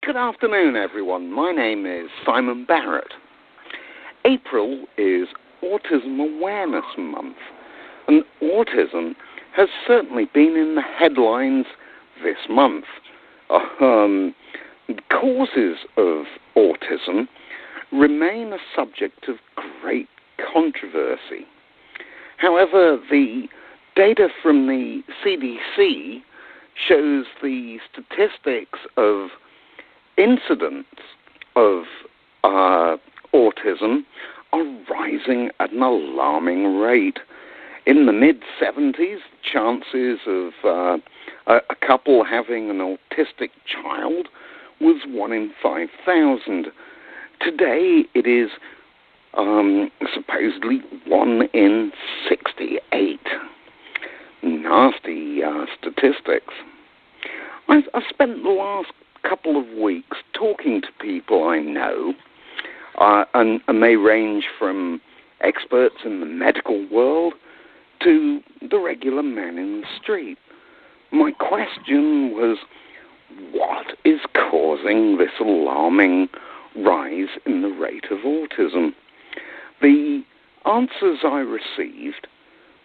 Good afternoon, everyone. My name is Simon Barrett. April is Autism Awareness Month, and autism has certainly been in the headlines this month. The causes of autism remain a subject of great controversy. However, the data from the CDC shows the statistics of incidents of autism are rising at an alarming rate. In the mid-70s, chances of a couple having an autistic child was 1 in 5,000. Today, it is supposedly 1 in 68. Nasty statistics. I've spent the last couple of weeks talking to people I know, and they range from experts in the medical world to the regular man in the street. My question was, what is causing this alarming rise in the rate of autism? The answers I received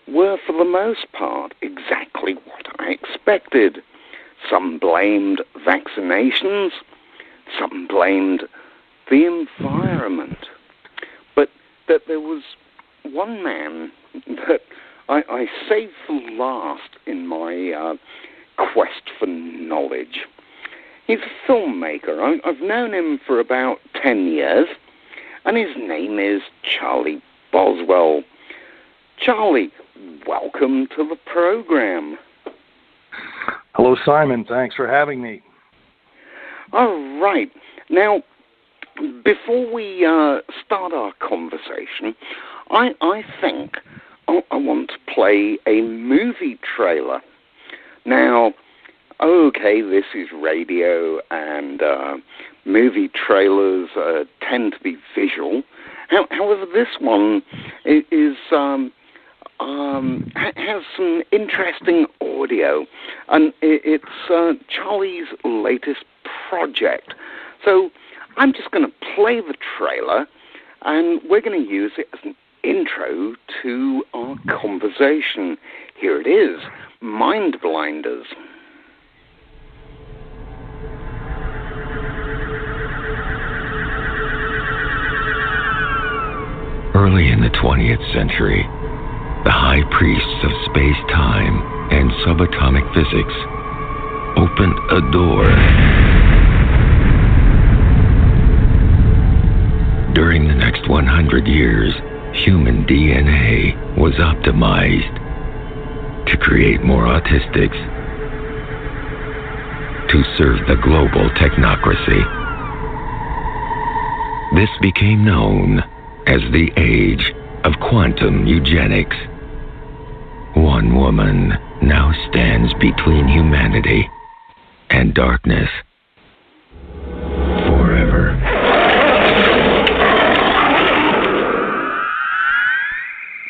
were, for the most part, exactly what I expected. Some blamed vaccinations, some blamed the environment. But that there was one man that I saved for last in my quest for knowledge. He's a filmmaker. I've known him for about 10 years, and his name is Charlie Boswell. Charlie, welcome to the program. Hello, Simon. Thanks for having me. All right. Now, before we start our conversation, I think I want to play a movie trailer. Now, okay, this is radio, and movie trailers tend to be visual. However, this one is has some interesting audio, and it's Charlie's latest project. So I'm just going to play the trailer, and we're going to use it as an intro to our conversation. Here it is, MindBlinders. Early in the 20th century, the high priests of space-time and subatomic physics opened a door. During the next 100 years, human DNA was optimized to create more autistics, to serve the global technocracy. This became known as the age of quantum eugenics. One woman now stands between humanity and darkness forever.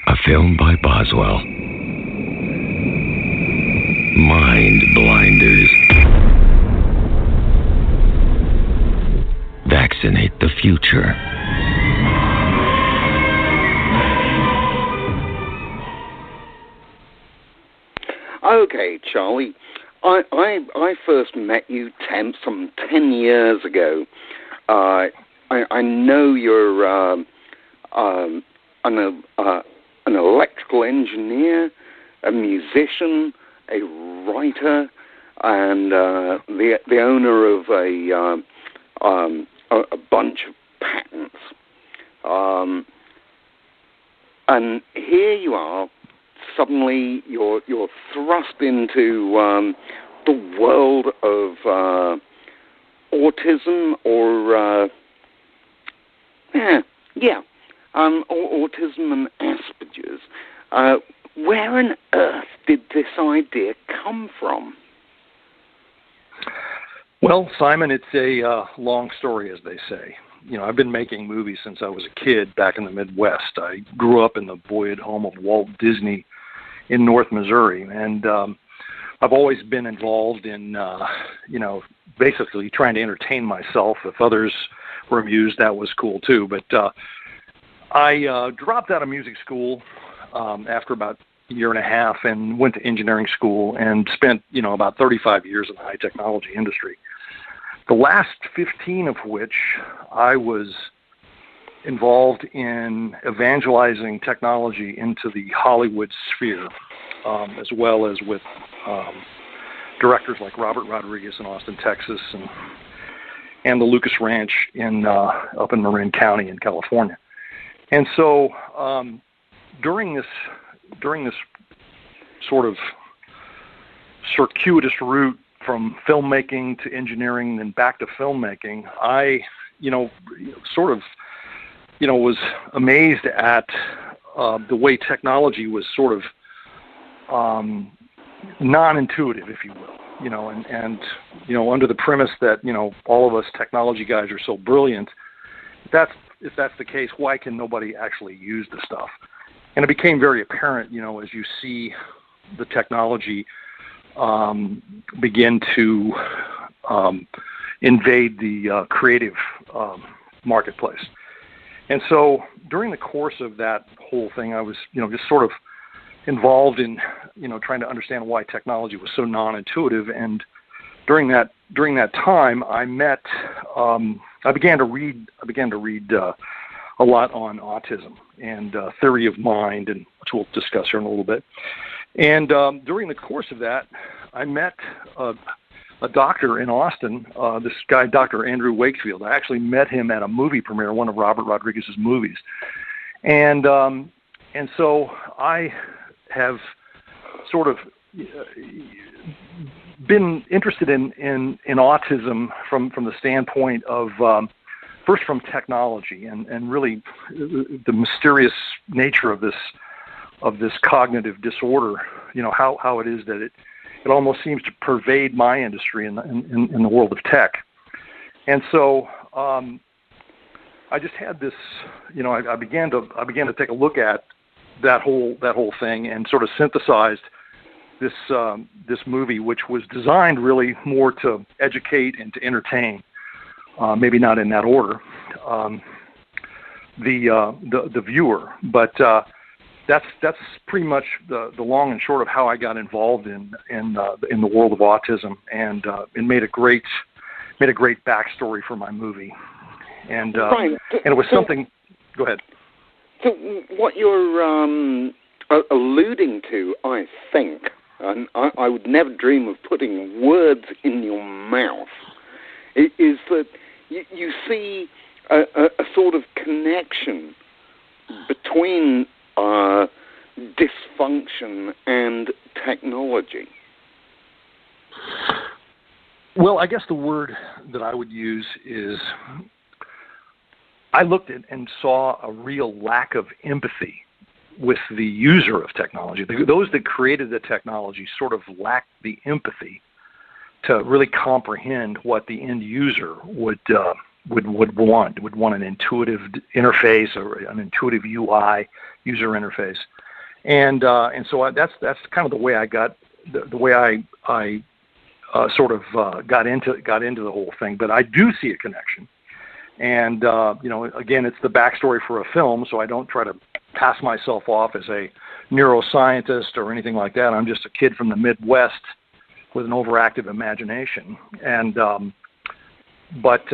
A film by Boswell. MindBlinders. Vaccinate the future. Okay, Charlie, I first met you some 10 years ago. I know you're an electrical engineer, a musician, a writer, and the owner of a bunch of patents. And here you are. Suddenly, you're thrust into the world of autism, or autism and Asperger's. Where on earth did this idea come from? Well, Simon, it's a long story, as they say. You know, I've been making movies since I was a kid back in the Midwest. I grew up in the boyhood home of Walt Disney in North Missouri, and I've always been involved in, basically trying to entertain myself. If others were amused, that was cool too. But I dropped out of music school after about a year and a half and went to engineering school and spent, about 35 years in the high technology industry. The last 15 of which I was involved in evangelizing technology into the Hollywood sphere, as well as with directors like Robert Rodriguez in Austin, Texas, and the Lucas Ranch up in Marin County in California. And so during this sort of circuitous route from filmmaking to engineering and back to filmmaking, I, was amazed at the way technology was sort of non-intuitive, if you will, and under the premise that, all of us technology guys are so brilliant. If that's the case, why can nobody actually use the stuff? And it became very apparent, as you see the technology begin to invade the creative marketplace. And so during the course of that whole thing, I was, just sort of involved in, trying to understand why technology was so non-intuitive. And during that time, I began to read a lot on autism and theory of mind, and which we'll discuss here in a little bit. And during the course of that, I met a doctor in Austin, this guy, Dr. Andrew Wakefield. I actually met him at a movie premiere, one of Robert Rodriguez's movies. And so I have sort of been interested in autism from the standpoint of first from technology and really the mysterious nature of this cognitive disorder. How it is that it almost seems to pervade my industry in the world of tech. And so I just had this, I began to take a look at that whole thing and sort of synthesized this movie, which was designed really more to educate and to entertain, maybe not in that order, the viewer. But that's pretty much the long and short of how I got involved in the world of autism, and it made a great backstory for my movie. And right. And it was something. Go ahead. So what you're alluding to, I think, and I would never dream of putting words in your mouth, is that you see a sort of connection between dysfunction and technology. Well, I guess the word that I would use is, I looked at and saw a real lack of empathy with the user of technology. Those that created the technology sort of lacked the empathy to really comprehend what the end user would want. Would want an intuitive interface or an intuitive UI user interface, and so that's kind of the way I got the way I sort of got into the whole thing. But I do see a connection. And, again, it's the backstory for a film, so I don't try to pass myself off as a neuroscientist or anything like that. I'm just a kid from the Midwest with an overactive imagination. And, but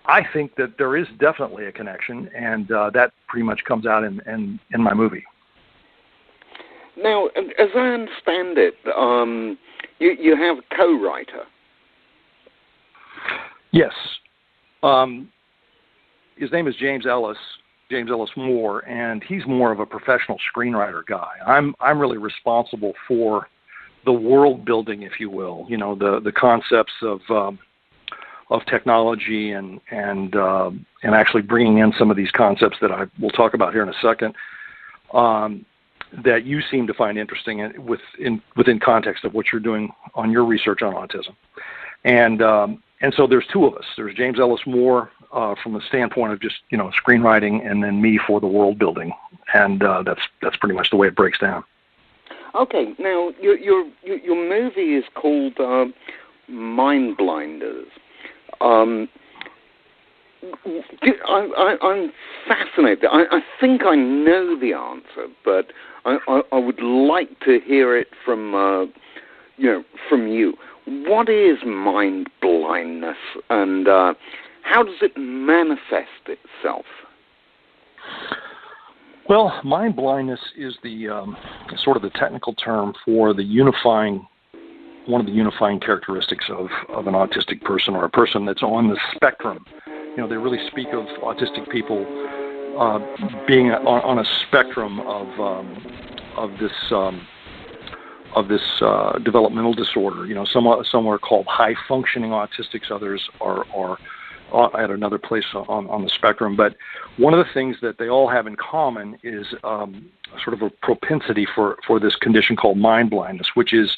I think that there is definitely a connection, and that pretty much comes out in my movie. Now, as I understand it, you have a co-writer. Yes. His name is James Ellis Moore, and he's more of a professional screenwriter guy. I'm really responsible for the world building, if you will. The concepts of technology and actually bringing in some of these concepts that I will talk about here in a second, that you seem to find interesting within context of what you're doing on your research on autism. And so there's two of us. There's James Ellis Moore from the standpoint of just screenwriting, and then me for the world building, and that's pretty much the way it breaks down. Okay, now your movie is called MindBlinders. I'm fascinated. I think I know the answer, but I would like to hear it from from you. What is mind blindness, and how does it manifest itself? Well, mind blindness is the sort of the technical term for one of the unifying characteristics of an autistic person, or a person that's on the spectrum. They really speak of autistic people being on a spectrum of this developmental disorder. Some are called high functioning autistics, others are at another place on the spectrum. But one of the things that they all have in common is sort of a propensity for this condition called mind blindness, which is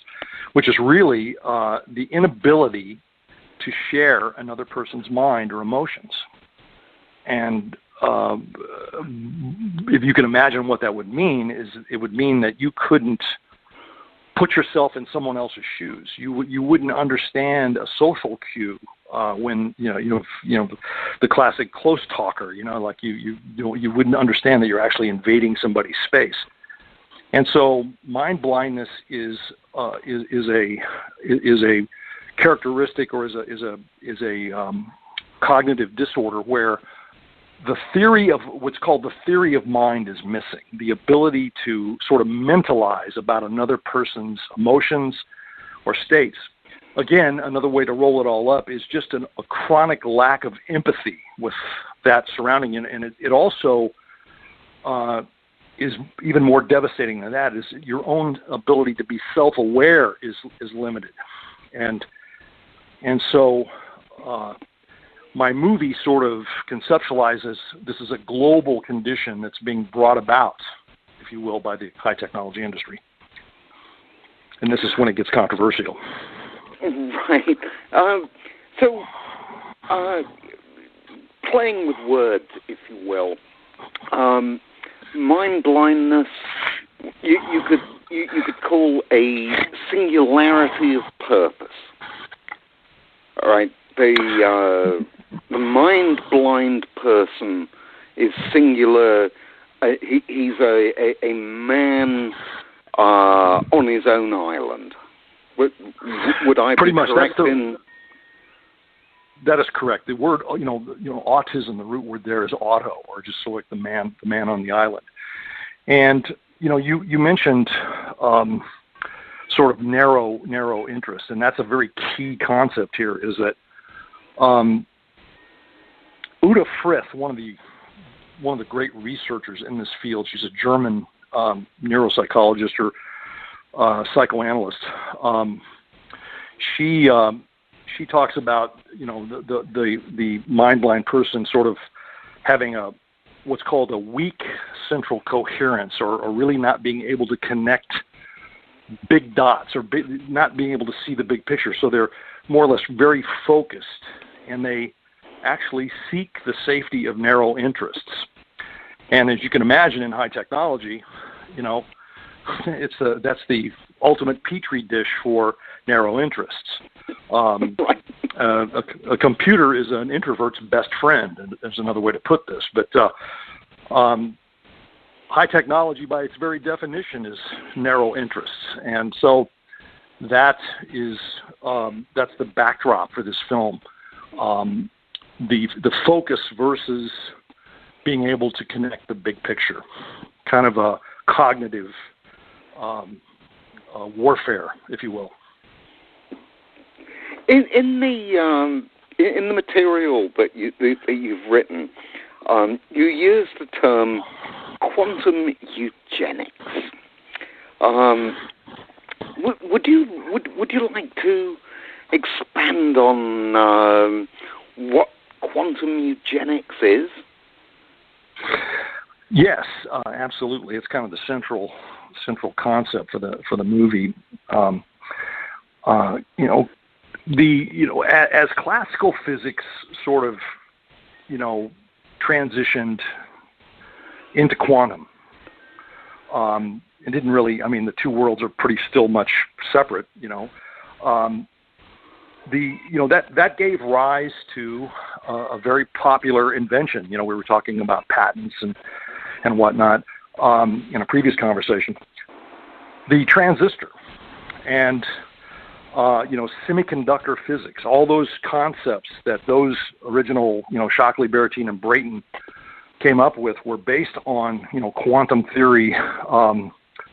really the inability to share another person's mind or emotions. And if you can imagine what that would mean, it would mean that you couldn't put yourself in someone else's shoes. You wouldn't understand a social cue when the classic close talker. Like you wouldn't understand that you're actually invading somebody's space. And so, mind blindness is a characteristic, or is a cognitive disorder where the theory of what's called the theory of mind is missing. The ability to sort of mentalize about another person's emotions or states. Again, another way to roll it all up is just a chronic lack of empathy with that surrounding you. And it also is even more devastating than that, is your own ability to be self-aware is limited. And so my movie sort of conceptualizes this as a global condition that's being brought about, if you will, by the high technology industry. And this is when it gets controversial. Right. So, playing with words, if you will, mind blindness, you could call a singularity of purpose. All right. The mind-blind person is singular. He's a man on his own island. Would I pretty be much correct in? That is correct. The word, autism, the root word there is auto, or just so like the man on the island. And you mentioned sort of narrow interest, and that's a very key concept here. Is that Uta Frith, one of the great researchers in this field. She's a German neuropsychologist or psychoanalyst. She talks about the mind blind person sort of having what's called a weak central coherence, or really not being able to connect big dots, or not being able to see the big picture. So they're more or less very focused, and they actually seek the safety of narrow interests. And as you can imagine, in high technology, that's the ultimate petri dish for narrow interests. A computer is an introvert's best friend, and there's another way to put this. But high technology, by its very definition, is narrow interests, and so that's the backdrop for this film. The focus versus being able to connect the big picture, kind of a cognitive warfare, if you will. In the material that you've written, you use the term quantum eugenics. Would you like to expand on what quantum eugenics is? Yes, absolutely. It's kind of the central concept for the movie. As classical physics sort of transitioned into quantum, it didn't really. I mean, the two worlds are pretty still much separate. that gave rise to a very popular invention. We were talking about patents and whatnot in a previous conversation. The transistor and semiconductor physics, all those concepts that those original Shockley, Barrettine, and Brayton came up with were based on quantum theory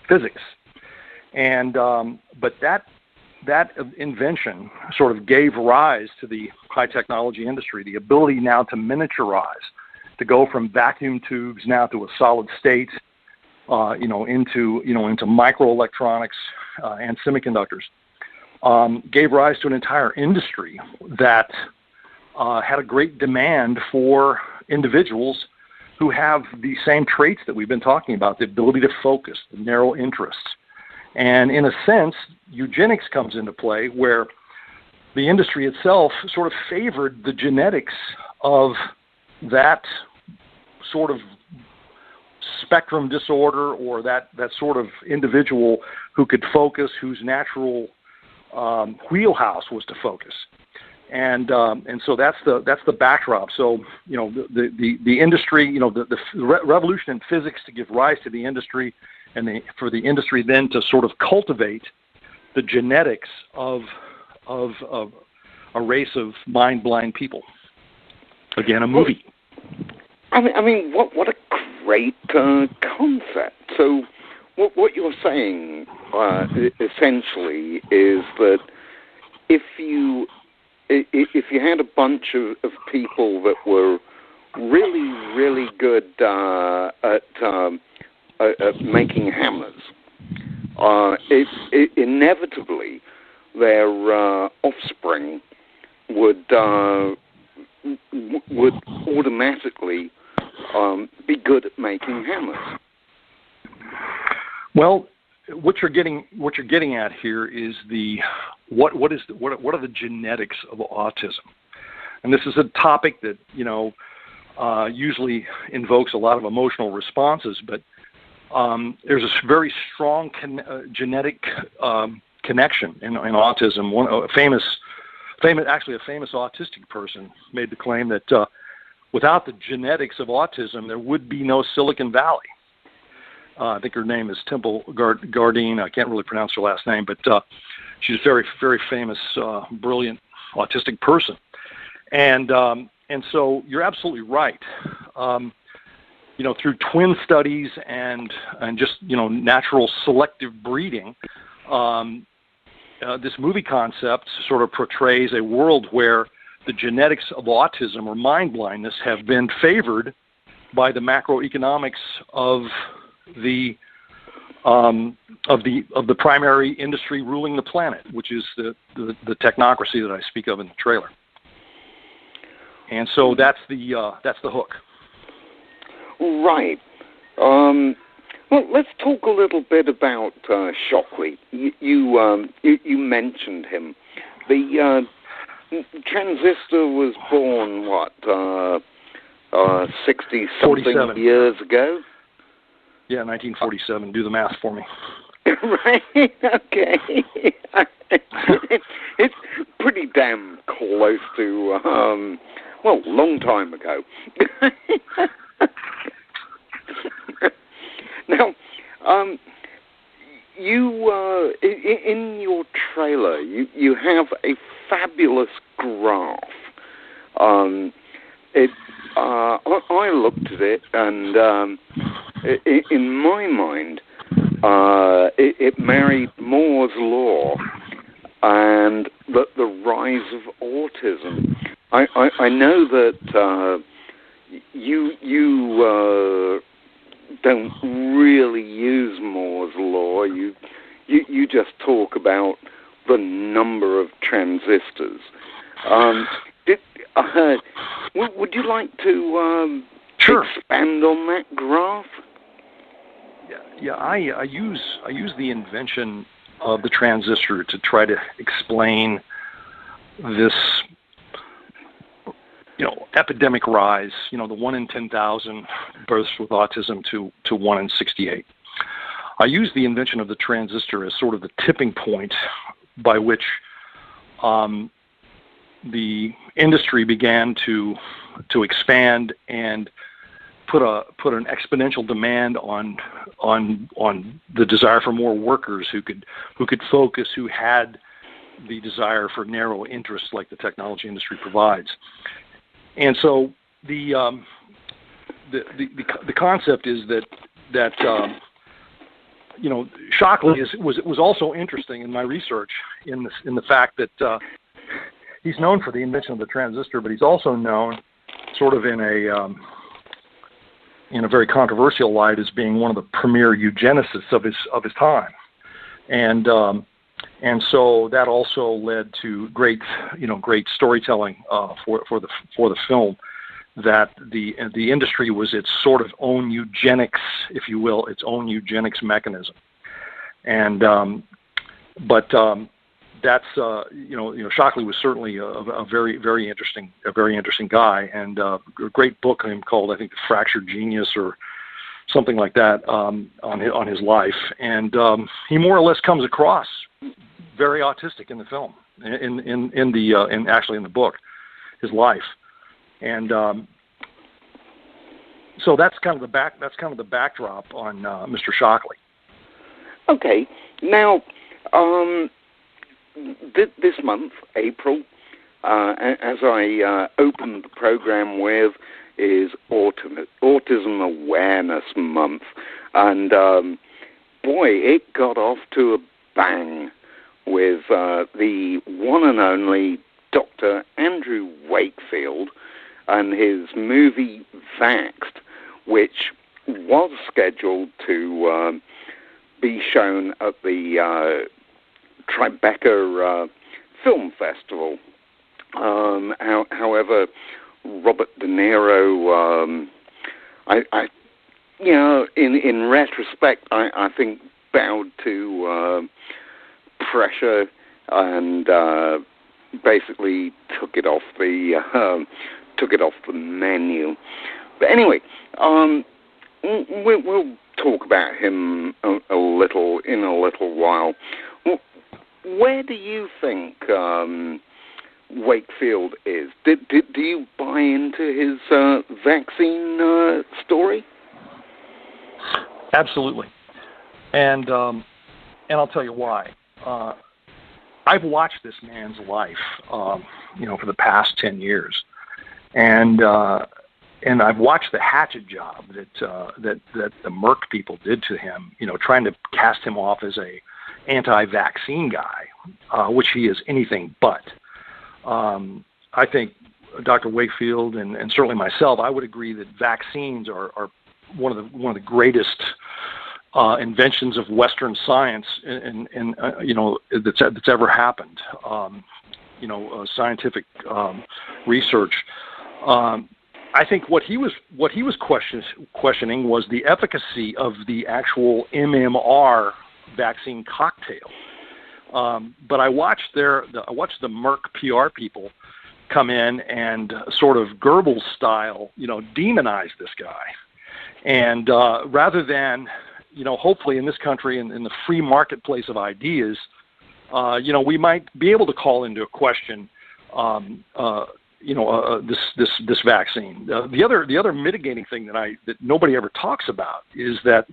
physics, and but that invention sort of gave rise to the high technology industry, the ability now to miniaturize, to go from vacuum tubes now to a solid state, into microelectronics and semiconductors, gave rise to an entire industry that had a great demand for individuals who have the same traits that we've been talking about, the ability to focus, the narrow interests. And in a sense, eugenics comes into play, where the industry itself sort of favored the genetics of that sort of spectrum disorder, or that sort of individual who could focus, whose natural wheelhouse was to focus. And so that's the backdrop. So the industry, the revolution in physics to give rise to the industry, and for the industry then to sort of cultivate the genetics of a race of mind-blind people. Again, a movie. I mean, what a great concept. So what you're saying essentially is that if you had a bunch of people that were really, really good at making hammers, inevitably their offspring would automatically be good at making hammers. Well, what you're getting at here is what are the genetics of autism, and this is a topic that usually invokes a lot of emotional responses, but there's a very strong genetic connection in autism. A famous autistic person made the claim that without the genetics of autism, there would be no Silicon Valley. I think her name is Temple Gardine. I can't really pronounce her last name, but she's a very, very famous, brilliant autistic person. And so you're absolutely right. Through twin studies and just natural selective breeding, this movie concept sort of portrays a world where the genetics of autism or mind blindness have been favored by the macroeconomics of the primary industry ruling the planet, which is the technocracy that I speak of in the trailer. And so that's the hook. Right. Well, let's talk a little bit about Shockley. You mentioned him. The transistor was born 60-something years ago. Yeah, 1947. Do the math for me. Right. Okay. It's pretty damn close to long time ago. Now, you in your trailer, you have a fabulous graph. I looked at it, and in my mind, it married Moore's law and the rise of autism. I know that you don't really use Moore's law. You just talk about the number of transistors. Would you like to Sure. expand on that graph? Yeah. I use the invention of the transistor to try to explain this, epidemic rise. The 1 in 10,000 births with autism to 1 in 68. I use the invention of the transistor as sort of the tipping point by which the industry began to expand and put an exponential demand on the desire for more workers who could focus, who had the desire for narrow interests like the technology industry provides. And so the concept is that Shockley was also interesting in my research in the fact that he's known for the invention of the transistor, but he's also known sort of in a very controversial light as being one of the premier eugenicists of his time, and so that also led to great storytelling for the film. That the industry was its sort of own eugenics, if you will, its own eugenics mechanism, and that's Shockley was certainly a very interesting guy, and a great book called, I think, The Fractured Genius or something like that, on his life, and he more or less comes across very autistic in the film, actually in the book, his life, and so that's kind of the backdrop on Mr. Shockley. Okay, now. This month, April, as I opened the program with, is Autism Awareness Month. And boy, it got off to a bang with the one and only Dr. Andrew Wakefield and his movie Vaxxed, which was scheduled to be shown at the Tribeca Film Festival. However, Robert De Niro, in retrospect, I think bowed to pressure and basically took it off the menu. But anyway, we'll talk about him a little while. Where do you think Wakefield is? Do you buy into his vaccine story? Absolutely, and I'll tell you why. I've watched this man's life, for the past 10 years, and I've watched the hatchet job that the Merck people did to him. Trying to cast him off as a anti-vaccine guy, which he is anything but. I think Dr. Wakefield and certainly myself, I would agree that vaccines are one of the greatest inventions of Western science that's ever happened. Scientific research. I think what he was questioning was the efficacy of the actual MMR vaccine cocktail. But I watched the Merck PR people come in and sort of Goebbels style, demonize this guy. And rather than, hopefully in this country and in the free marketplace of ideas, we might be able to call into question, this vaccine. The other mitigating thing that nobody ever talks about is that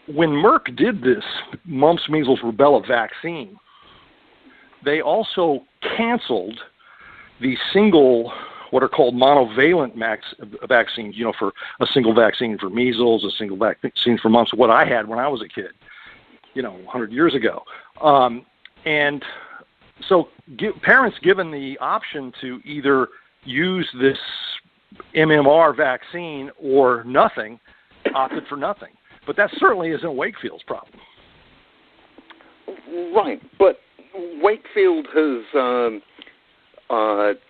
when Merck did this mumps, measles, rubella vaccine, they also canceled the single, what are called monovalent vaccines, for a single vaccine for measles, a single vaccine for mumps, what I had when I was a kid, 100 years ago. And so parents given the option to either use this MMR vaccine or nothing, opted for nothing. But that certainly isn't Wakefield's problem. Right, but Wakefield has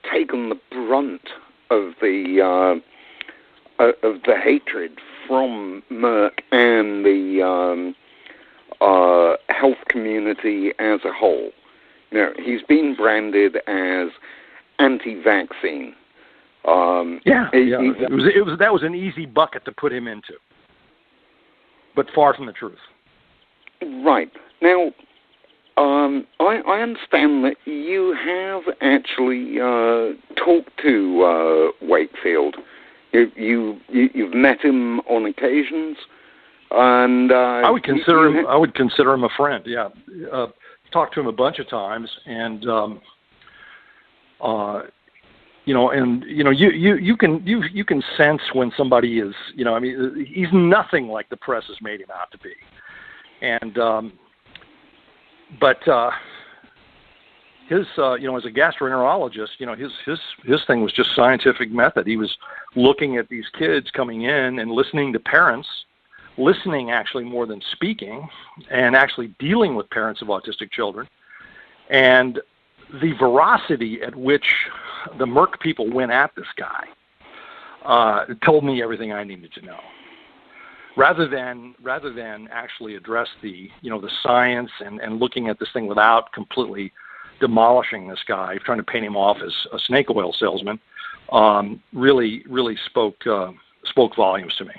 taken the brunt of the hatred from Merck and the health community as a whole. He's been branded as anti-vaccine. That was an easy bucket to put him into, but far from the truth. Right. Now, I understand that you have actually talked to Wakefield. You've met him on occasions, and I would consider him. I would consider him a friend. Yeah, talked to him a bunch of times, and you can sense when somebody is, I mean, he's nothing like the press has made him out to be, and but his as a gastroenterologist, his thing was just scientific method. He was looking at these kids coming in and listening to parents, listening actually more than speaking, and actually dealing with parents of autistic children, and the veracity at which the Merck people went at this guy told me everything I needed to know. Rather than actually address the science and looking at this thing without completely demolishing this guy, trying to paint him off as a snake oil salesman, really spoke volumes to me,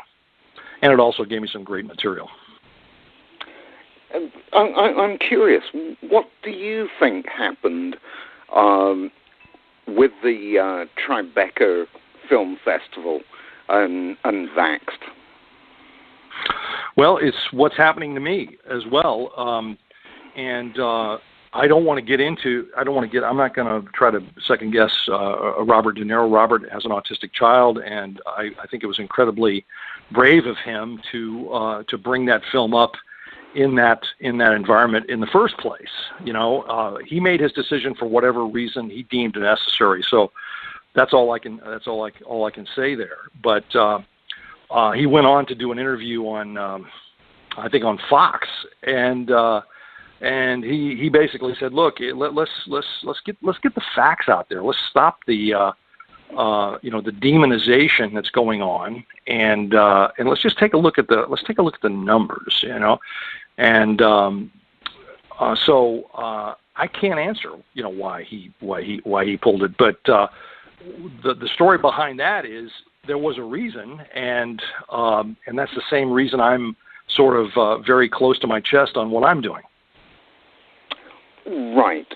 and it also gave me some great material. I'm curious, what do you think happened with the Tribeca Film Festival and Vaxxed? Well, it's what's happening to me as well, and I don't want to get into. I'm not going to try to second guess Robert De Niro. Robert has an autistic child, and I think it was incredibly brave of him to bring that film up in that environment in the first place. He made his decision for whatever reason he deemed necessary. So that's all I can say there. But he went on to do an interview on I think on Fox, and he basically said, look, let's get the facts out there. Let's stop the the demonization that's going on, and let's just take a look at the numbers, and so I can't answer why he pulled it, but the story behind that is there was a reason, and that's the same reason I'm sort of very close to my chest on what I'm doing. Right.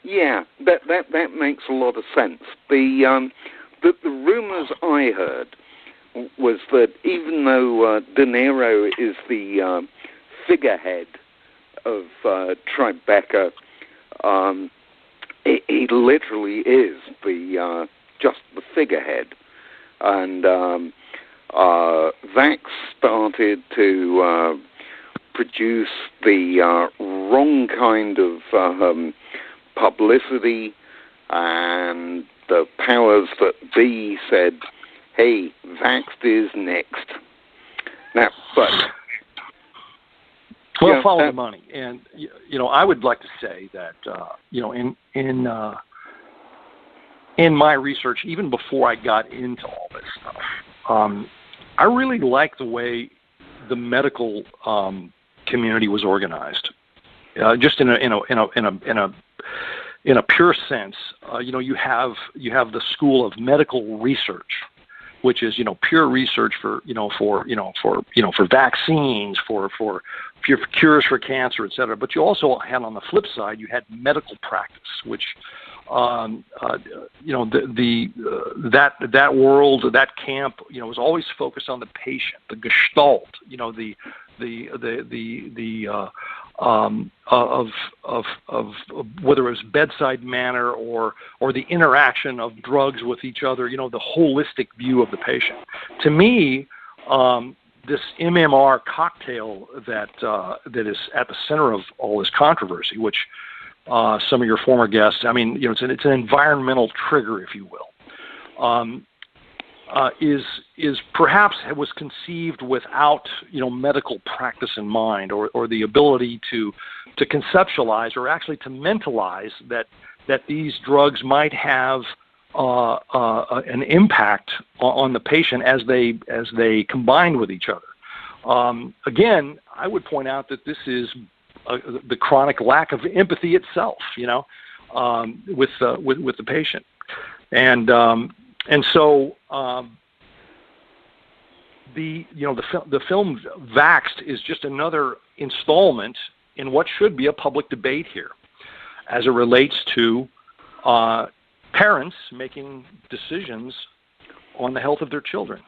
Yeah, that makes a lot of sense. The rumors I heard was that even though De Niro is the figurehead of Tribeca, he literally is just the figurehead, and Vax started to produce the wrong kind of publicity, and the powers that be said, hey, Vaxxed is next. Now, but... Well, follow the money. And, I would like to say that, in my research, even before I got into all this stuff, I really like the way the medical community was organized. Just in a pure sense, you have the School of Medical Research, which is pure research for vaccines, for cures for cancer, et cetera. But you also had, on the flip side, you had medical practice, which that world, that camp, was always focused on the patient, the gestalt, of whether it was bedside manner or the interaction of drugs with each other, the holistic view of the patient. To me, this MMR cocktail that is at the center of all this controversy, which some of your former guests, it's an environmental trigger, if you will, is perhaps was conceived without medical practice in mind, or the ability to conceptualize or actually to mentalize that these drugs might have an impact on the patient as they combine with each other. Again, I would point out that this is the chronic lack of empathy itself, with the patient, and so the film Vaxxed is just another installment in what should be a public debate here as it relates to parents making decisions on the health of their children.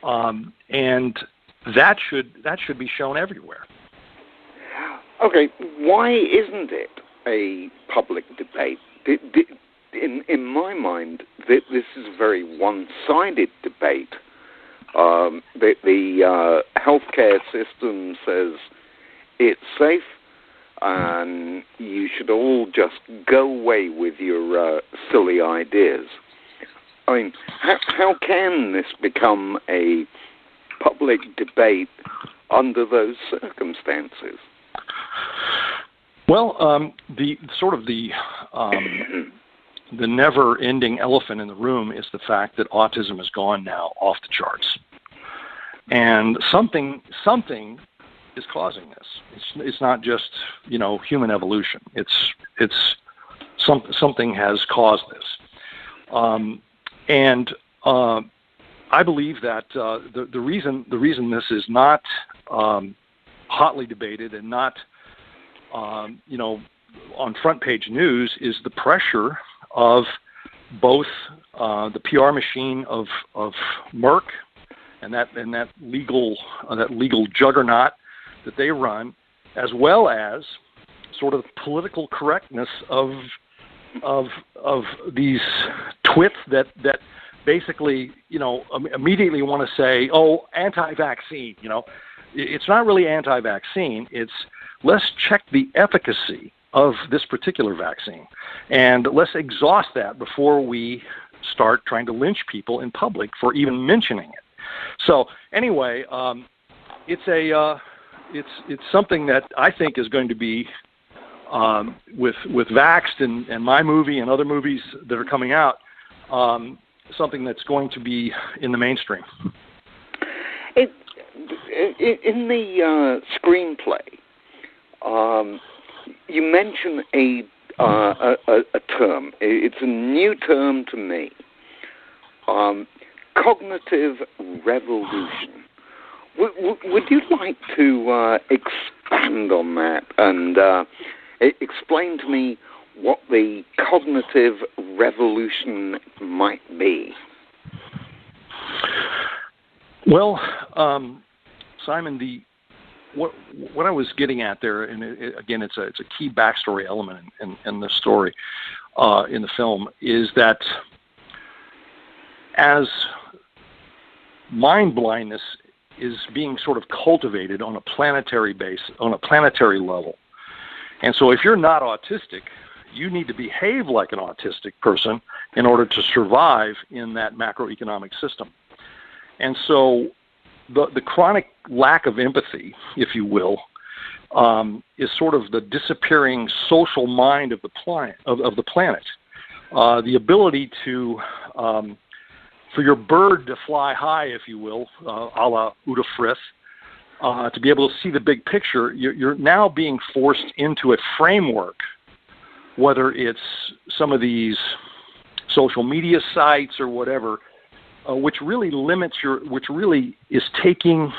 And that should be shown everywhere. Okay, why isn't it a public debate? In my mind, this is a very one-sided debate. The healthcare system says it's safe, and you should all just go away with your silly ideas. I mean, how can this become a public debate under those circumstances? Well, the never-ending elephant in the room is the fact that autism has gone now off the charts, and something is causing this. It's not just human evolution. It's something has caused this, and I believe that the reason this is not hotly debated and not on front page news is the pressure of both the PR machine of Merck and that legal juggernaut that they run, as well as sort of political correctness of these twits that basically immediately want to say, oh, anti-vaccine. It's not really anti-vaccine. It's let's check the efficacy of this particular vaccine, and let's exhaust that before we start trying to lynch people in public for even mentioning it. So anyway, it's something that I think is going to be with Vaxxed and my movie and other movies that are coming out, something that's going to be in the mainstream. In the screenplay, you mention a term. It's a new term to me. Cognitive revolution. Would you like to expand on that and explain to me what the cognitive revolution might be? Well, Simon, what I was getting at there, and again, it's a key backstory element in the story, in the film, is that as mind blindness is being sort of cultivated on a planetary level, and so if you're not autistic, you need to behave like an autistic person in order to survive in that macroeconomic system. And so the chronic lack of empathy, if you will, is sort of the disappearing social mind of the planet. The ability to, for your bird to fly high, if you will, a la Uta Frith, to be able to see the big picture, you're now being forced into a framework, whether it's some of these social media sites or whatever, which really is taking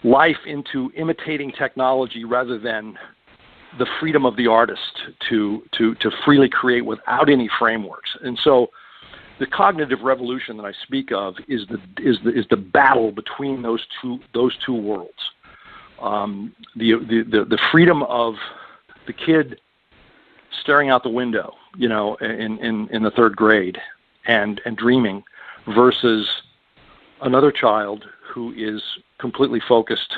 life into imitating technology rather than the freedom of the artist to freely create without any frameworks. And so the cognitive revolution that I speak of is the battle between those two worlds. The freedom of the kid staring out the window, in the third grade and dreaming, versus another child who is completely focused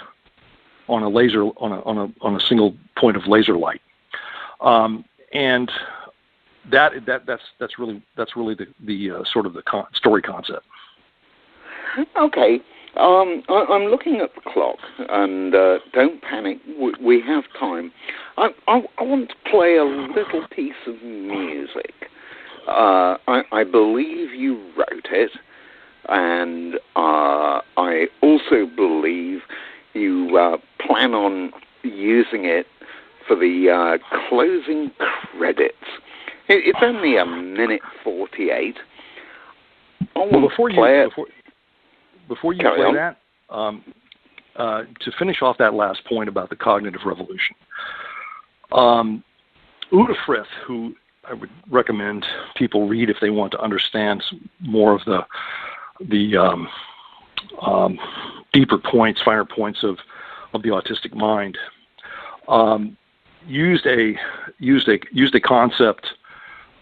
on a single point of laser light, and that's really the sort of the story concept. Okay, I'm looking at the clock, and don't panic. We have time. I want to play a little piece of music. I believe you wrote it, and I also believe you plan on using it for the closing credits. It's only a minute 48. Before you play that, to finish off that last point about the cognitive revolution, Uta Frith, who I would recommend people read if they want to understand more of the deeper points, finer points of the autistic mind, used a concept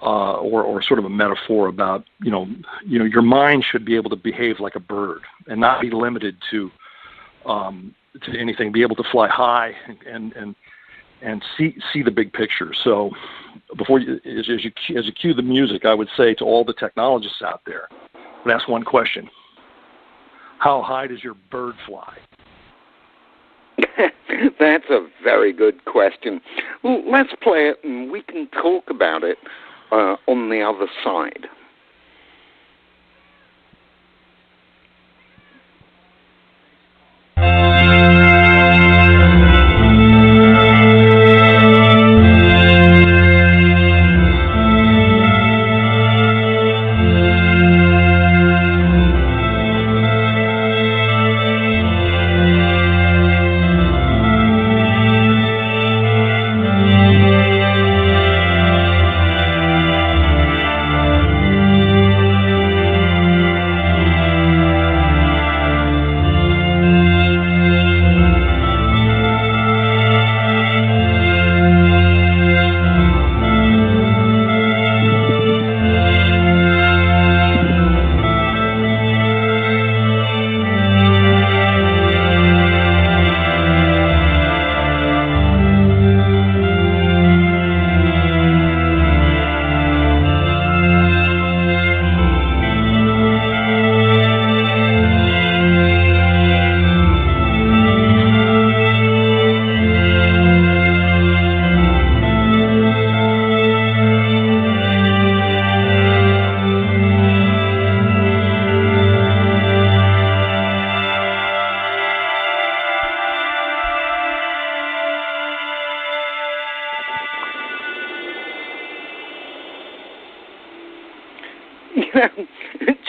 or sort of a metaphor about your mind should be able to behave like a bird and not be limited to anything, be able to fly high and see the big picture. So before as you cue the music, I would say to all the technologists out there, I would ask one question: how high does your bird fly? That's a very good question. Well, let's play it and we can talk about it on the other side.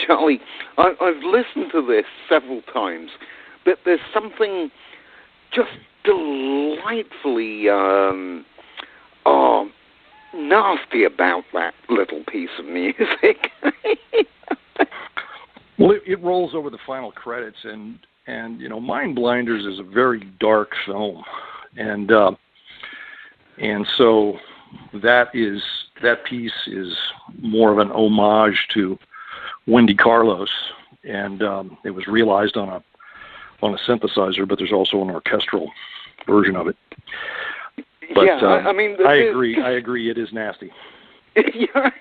Charlie, I've listened to this several times, but there's something just delightfully nasty about that little piece of music. Well, it rolls over the final credits, and MindBlinders is a very dark film, and so that piece is more of an homage to Wendy Carlos, and it was realized on a synthesizer, but there's also an orchestral version of it. But yeah, I mean, I agree. It is nasty. Yeah,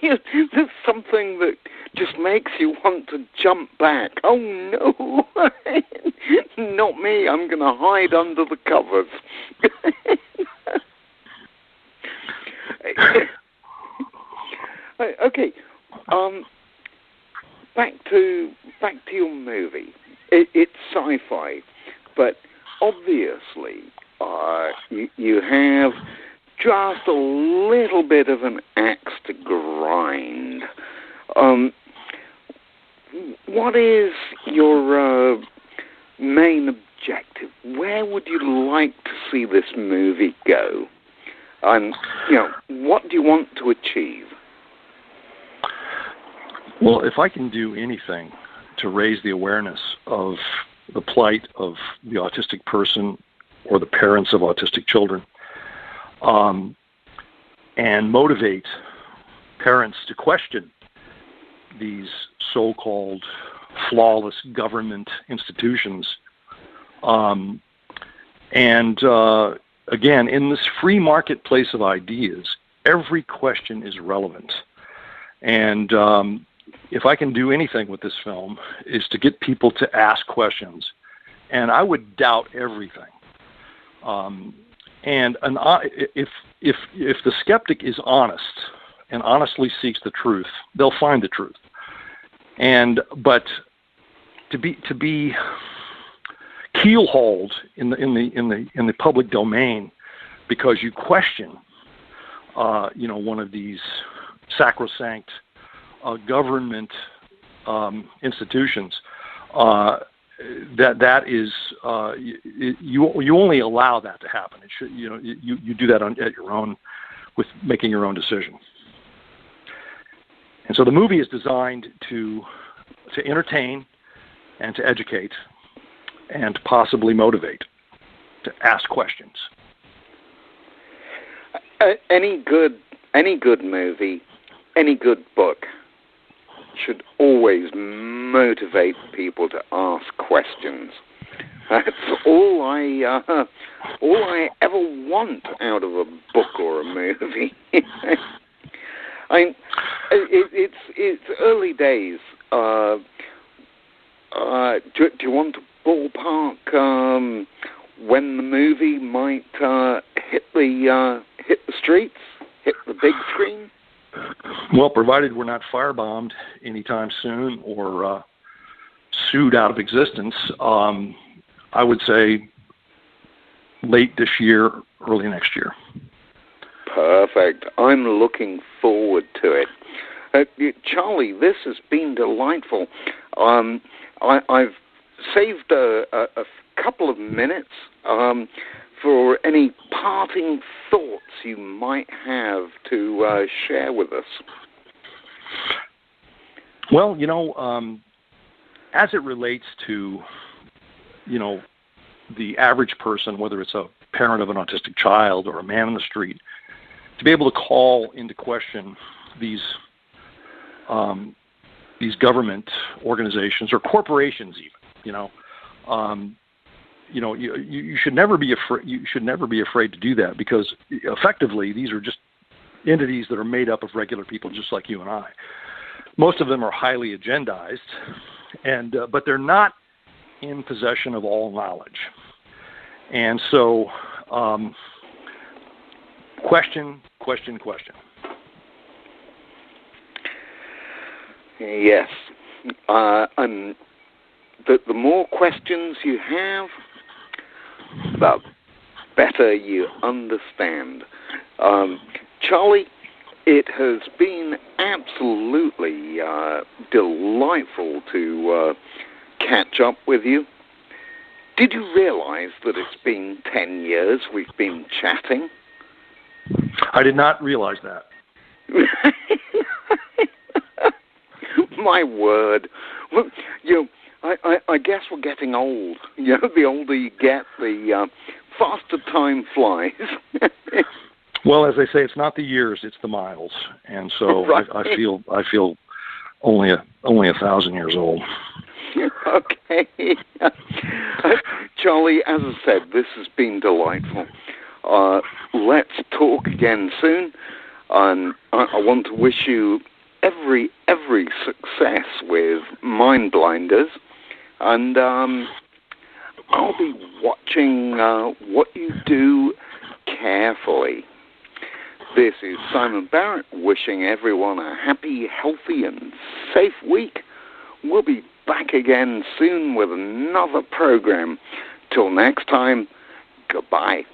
there's something that just makes you want to jump back. Oh no, not me! I'm going to hide under the covers. Okay, back to your movie. It's sci-fi, but obviously you have just a little bit of an axe to grind. What is your main objective? Where would you like to see this movie go? And what do you want to achieve? Well, if I can do anything to raise the awareness of the plight of the autistic person or the parents of autistic children, and motivate parents to question these so-called flawless government institutions, again, in this free marketplace of ideas, every question is relevant. And if I can do anything with this film, is to get people to ask questions. And I would doubt everything. If the skeptic is honest and honestly seeks the truth, they'll find the truth. But to be keelhauled in the public domain because you question one of these sacrosanct government institutions that is you only allow that to happen. It should, you do that at your own, with making your own decision. And so the movie is designed to entertain and to educate and to possibly motivate, to ask questions. Any good movie, any good book should always motivate people to ask questions. That's all I ever want out of a book or a movie. It's early days. Do you want to ballpark when the movie might hit the streets, hit the big screen? Well, provided we're not firebombed anytime soon or sued out of existence, I would say late this year, early next year. Perfect. I'm looking forward to it. Charlie, this has been delightful. I've saved a couple of minutes for any parting thoughts you might have to share with us. Well, as it relates to, the average person, whether it's a parent of an autistic child or a man in the street, to be able to call into question these government organizations or corporations, even, you should never be afraid. You should never be afraid to do that, because effectively these are just entities that are made up of regular people, just like you and I. Most of them are highly agendized, but they're not in possession of all knowledge. And so, question. Yes. And the more questions you have, the better you understand. Charlie, it has been absolutely delightful to catch up with you. Did you realize that it's been 10 years we've been chatting? I did not realize that. My word. Well, I guess we're getting old. The older you get, the faster time flies. Well, as they say, it's not the years, it's the miles. And so right. I feel only 1,000 years old. Okay. Charlie, as I said, this has been delightful. Let's talk again soon. I want to wish you every success with MindBlinders, and I'll be watching what you do carefully. This is Simon Barrett wishing everyone a happy, healthy, and safe week. We'll be back again soon with another program. Till next time, goodbye.